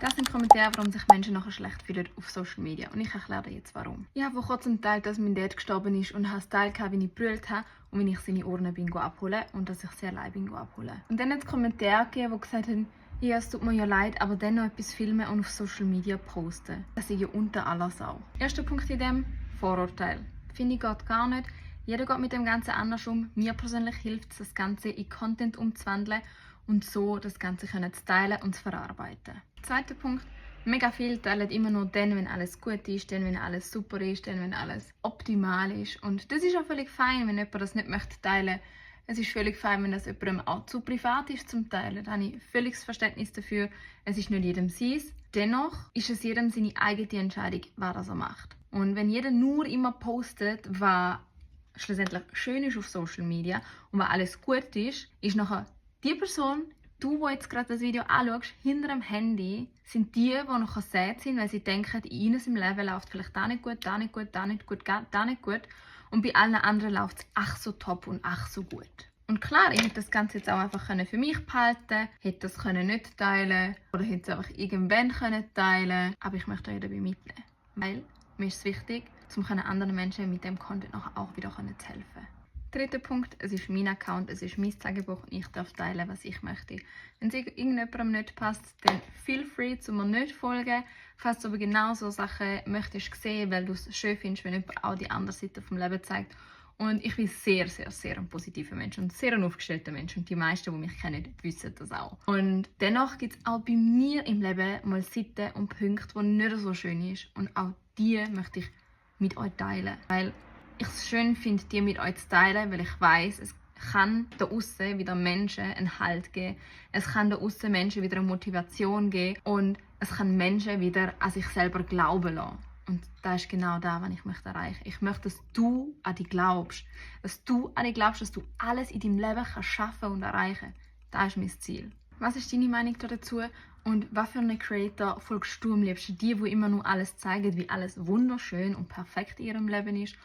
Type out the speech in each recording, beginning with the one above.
Das sind Kommentare, warum sich Menschen nachher schlecht fühlen auf Social Media. Und ich erkläre dir jetzt warum. Ich habe vor kurzem geteilt, dass mein Dad gestorben ist und habe es geteilt, wie ich gebrüllt habe und wie ich seine Urne bin abholen und dass ich sie allein bin abholen. Und dann hat es Kommentare gegeben, die gesagt haben, ja, es tut mir ja leid, aber dann noch etwas filmen und auf Social Media posten. Das ist ja unter aller Sau. Erster Punkt in dem, Vorurteil. Finde ich geht gar nicht. Jeder geht mit dem Ganzen anders um. Mir persönlich hilft es, das Ganze in Content umzuwandeln und so das Ganze zu teilen und zu verarbeiten. Zweiter Punkt, mega viel teilen immer nur dann, wenn alles gut ist, dann, wenn alles super ist, dann, wenn alles optimal ist. Und das ist auch völlig fein, wenn jemand das nicht möchte teilen. Es ist völlig fein, wenn das jemandem auch zu privat ist zum Teilen. Da habe ich völliges Verständnis dafür. Es ist nicht jedem seins. Dennoch ist es jedem seine eigene Entscheidung, was er macht. Und wenn jeder nur immer postet, was schlussendlich schön ist auf Social Media und was alles gut ist, ist nachher die Person, du, die jetzt gerade das Video anschaust, hinter dem Handy, sind die nachher sad sind, weil sie denken, in ihnen im Leben läuft vielleicht da nicht gut, da nicht gut, da nicht gut, da nicht gut. Und bei allen anderen läuft es ach so top und ach so gut. Und klar, ich hätte das Ganze jetzt auch einfach für mich behalten, hätte das nicht teilen oder hätte es einfach irgendwann teilen, aber ich möchte euch dabei mitnehmen. Weil mir ist es wichtig, um anderen Menschen mit dem Content auch wieder zu helfen. Dritter Punkt, es ist mein Account, es ist mein Tagebuch und ich darf teilen, was ich möchte. Wenn es irgendjemandem nicht passt, dann feel free, zu mir nicht folgen. Falls du aber genau so Sachen möchtest sehen, weil du es schön findest, wenn jemand auch die andere Seite vom Leben zeigt. Und ich bin sehr, sehr, sehr ein positiver Mensch und sehr ein aufgestellter Mensch. Und die meisten, die mich kennen, wissen das auch. Und dennoch gibt es auch bei mir im Leben mal Seiten und Punkte, die nicht so schön sind. Und auch die möchte ich mit euch teilen. Weil ich es schön finde, die mit euch zu teilen, weil ich weiss, es kann da außen wieder Menschen einen Halt geben. Es kann da außen Menschen wieder eine Motivation geben. Und es kann Menschen wieder an sich selber glauben lassen. Und das ist genau das, was ich möchte erreichen. Ich möchte, dass du an dich glaubst. Dass du an dich glaubst, dass du alles in deinem Leben kannst schaffen und erreichen. Das ist mein Ziel. Was ist deine Meinung dazu? Und was für einen Creator folgst du am liebsten? Die immer nur alles zeigen, wie alles wunderschön und perfekt in ihrem Leben ist?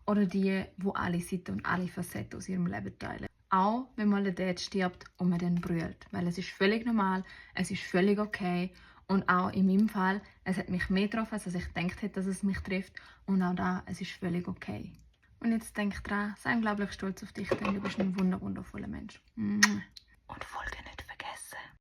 Oder die alle Seiten und alle Facetten aus ihrem Leben teilen? Auch wenn mal der Dad stirbt und man dann brüllt. Weil es ist völlig normal, es ist völlig okay. Und auch in meinem Fall, es hat mich mehr getroffen, als ich gedacht hätte, dass es mich trifft. Und auch da, es ist völlig okay. Und jetzt denk dran, sei unglaublich stolz auf dich, denn du bist ein wundervoller Mensch. Und folge nicht